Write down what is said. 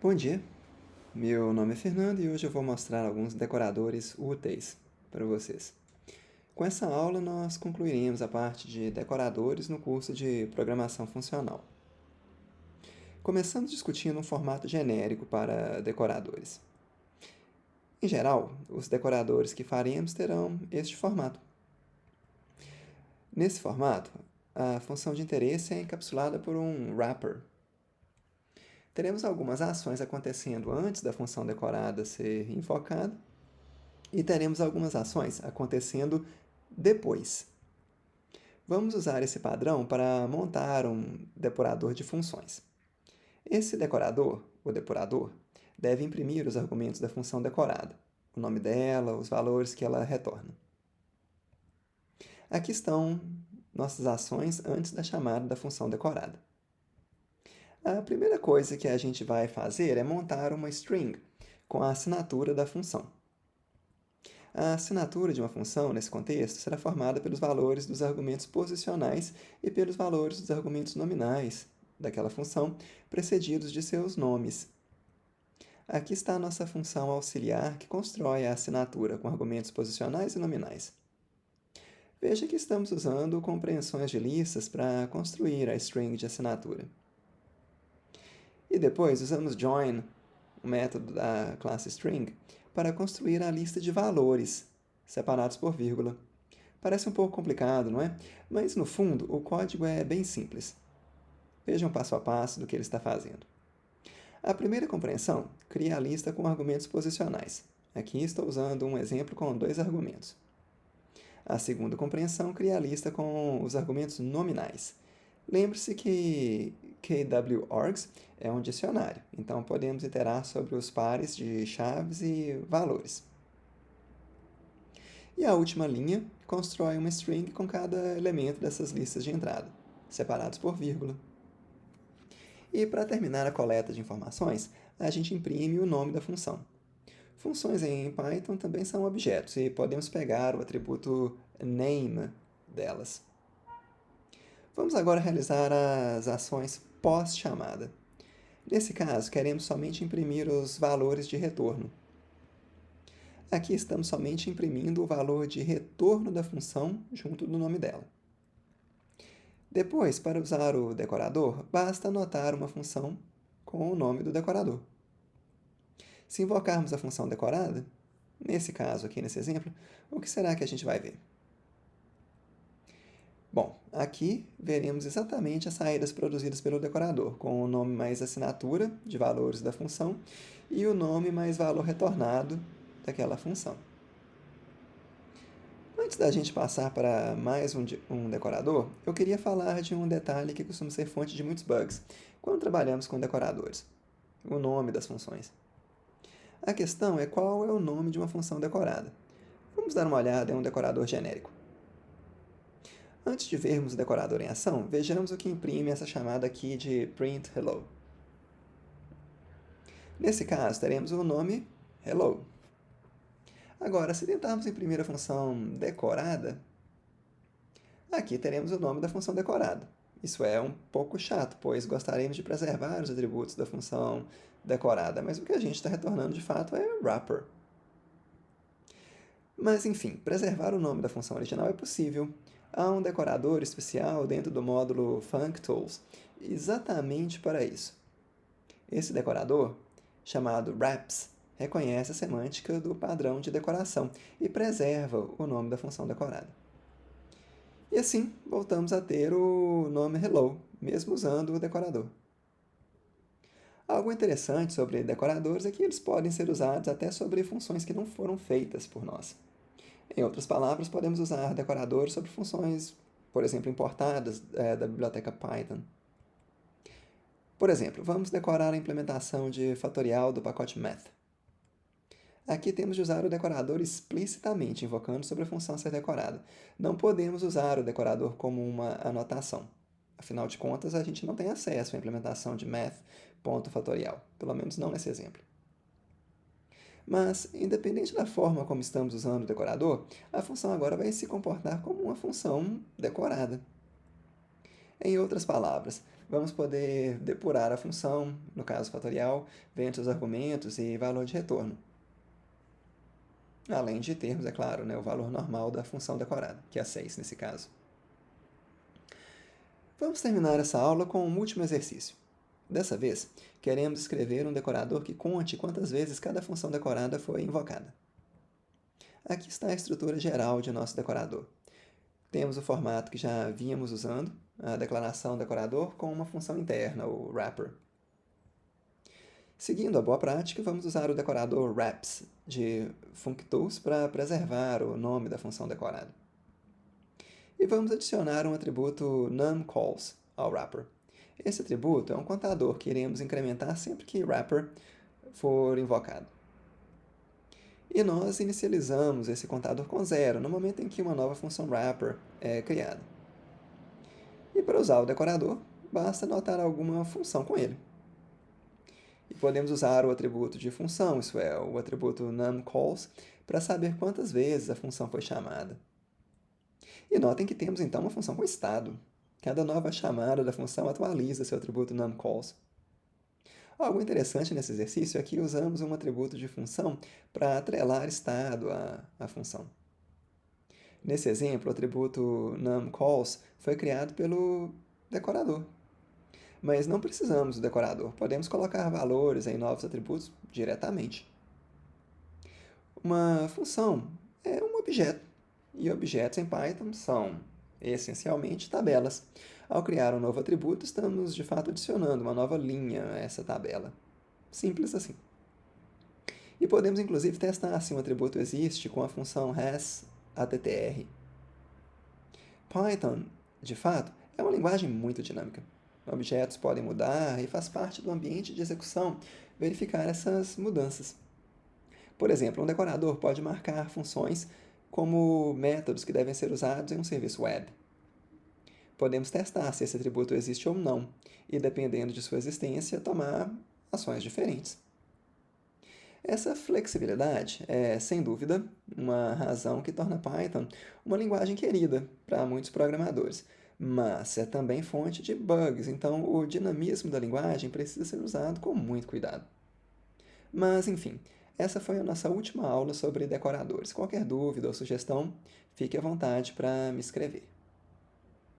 Bom dia, meu nome é Fernando e hoje eu vou mostrar alguns decoradores úteis para vocês. Com essa aula, nós concluiremos a parte de decoradores no curso de Programação Funcional. Começamos discutindo um formato genérico para decoradores. Em geral, os decoradores que faremos terão este formato. Nesse formato, a função de interesse é encapsulada por um wrapper. Teremos algumas ações acontecendo antes da função decorada ser invocada e teremos algumas ações acontecendo depois. Vamos usar esse padrão para montar um depurador de funções. Esse decorador, o depurador, deve imprimir os argumentos da função decorada, o nome dela, os valores que ela retorna. Aqui estão nossas ações antes da chamada da função decorada. A primeira coisa que a gente vai fazer é montar uma string com a assinatura da função. A assinatura de uma função, nesse contexto, será formada pelos valores dos argumentos posicionais e pelos valores dos argumentos nominais daquela função, precedidos de seus nomes. Aqui está a nossa função auxiliar que constrói a assinatura com argumentos posicionais e nominais. Veja que estamos usando compreensões de listas para construir a string de assinatura. E depois usamos join, o método da classe string, para construir a lista de valores, separados por vírgula. Parece um pouco complicado, não é? Mas, no fundo, o código é bem simples. Vejam passo a passo do que ele está fazendo. A primeira compreensão cria a lista com argumentos posicionais. Aqui estou usando um exemplo com 2 argumentos. A segunda compreensão cria a lista com os argumentos nominais. Lembre-se que KWArgs é um dicionário, então podemos iterar sobre os pares de chaves e valores. E a última linha constrói uma string com cada elemento dessas listas de entrada, separados por vírgula. E para terminar a coleta de informações, a gente imprime o nome da função. Funções em Python também são objetos e podemos pegar o atributo name delas. Vamos agora realizar as ações pós-chamada. Nesse caso, queremos somente imprimir os valores de retorno. Aqui estamos somente imprimindo o valor de retorno da função junto do nome dela. Depois, para usar o decorador, basta anotar uma função com o nome do decorador. Se invocarmos a função decorada, nesse caso aqui, nesse exemplo, o que será que a gente vai ver? Bom, aqui veremos exatamente as saídas produzidas pelo decorador, com o nome mais assinatura de valores da função e o nome mais valor retornado daquela função. Antes da gente passar para mais um decorador, eu queria falar de um detalhe que costuma ser fonte de muitos bugs quando trabalhamos com decoradores: o nome das funções. A questão é qual é o nome de uma função decorada. Vamos dar uma olhada em um decorador genérico. Antes de vermos o decorador em ação, vejamos o que imprime essa chamada aqui de print hello. Nesse caso, teremos o nome hello. Agora, se tentarmos imprimir a função decorada, aqui teremos o nome da função decorada. Isso é um pouco chato, pois gostaríamos de preservar os atributos da função decorada, mas o que a gente está retornando de fato é wrapper. Mas, enfim, preservar o nome da função original é possível. Há um decorador especial dentro do módulo functools exatamente para isso. Esse decorador, chamado wraps, reconhece a semântica do padrão de decoração e preserva o nome da função decorada. E assim, voltamos a ter o nome hello, mesmo usando o decorador. Algo interessante sobre decoradores é que eles podem ser usados até sobre funções que não foram feitas por nós. Em outras palavras, podemos usar decoradores sobre funções, por exemplo, importadas da biblioteca Python. Por exemplo, vamos decorar a implementação de fatorial do pacote math. Aqui temos de usar o decorador explicitamente, invocando sobre a função ser decorada. Não podemos usar o decorador como uma anotação. Afinal de contas, a gente não tem acesso à implementação de math.fatorial, pelo menos não nesse exemplo. Mas, independente da forma como estamos usando o decorador, a função agora vai se comportar como uma função decorada. Em outras palavras, vamos poder depurar a função, no caso fatorial, vendo seus argumentos e valor de retorno. Além de termos, é claro, o valor normal da função decorada, que é 6 nesse caso. Vamos terminar essa aula com um último exercício. Dessa vez, queremos escrever um decorador que conte quantas vezes cada função decorada foi invocada. Aqui está a estrutura geral de nosso decorador. Temos o formato que já vínhamos usando, a declaração decorador com uma função interna, o wrapper. Seguindo a boa prática, vamos usar o decorador wraps de functools para preservar o nome da função decorada. E vamos adicionar um atributo numCalls ao wrapper. Esse atributo é um contador que iremos incrementar sempre que wrapper for invocado. E nós inicializamos esse contador com 0 no momento em que uma nova função wrapper é criada. E para usar o decorador, basta anotar alguma função com ele. E podemos usar o atributo de função, isso é, o atributo numCalls, para saber quantas vezes a função foi chamada. E notem que temos então uma função com estado. Cada nova chamada da função atualiza seu atributo numCalls. Algo interessante nesse exercício é que usamos um atributo de função para atrelar estado à função. Nesse exemplo, o atributo numCalls foi criado pelo decorador. Mas não precisamos do decorador, podemos colocar valores em novos atributos diretamente. Uma função é um objeto, e objetos em Python são, essencialmente, tabelas. Ao criar um novo atributo, estamos, de fato, adicionando uma nova linha a essa tabela. Simples assim. E podemos, inclusive, testar se um atributo existe com a função hasAttr. Python, de fato, é uma linguagem muito dinâmica. Objetos podem mudar e faz parte do ambiente de execução verificar essas mudanças. Por exemplo, um decorador pode marcar funções como métodos que devem ser usados em um serviço web. Podemos testar se esse atributo existe ou não, e, dependendo de sua existência, tomar ações diferentes. Essa flexibilidade é, sem dúvida, uma razão que torna Python uma linguagem querida para muitos programadores, mas é também fonte de bugs, então o dinamismo da linguagem precisa ser usado com muito cuidado. Mas, enfim, essa foi a nossa última aula sobre decoradores. Qualquer dúvida ou sugestão, fique à vontade para me escrever.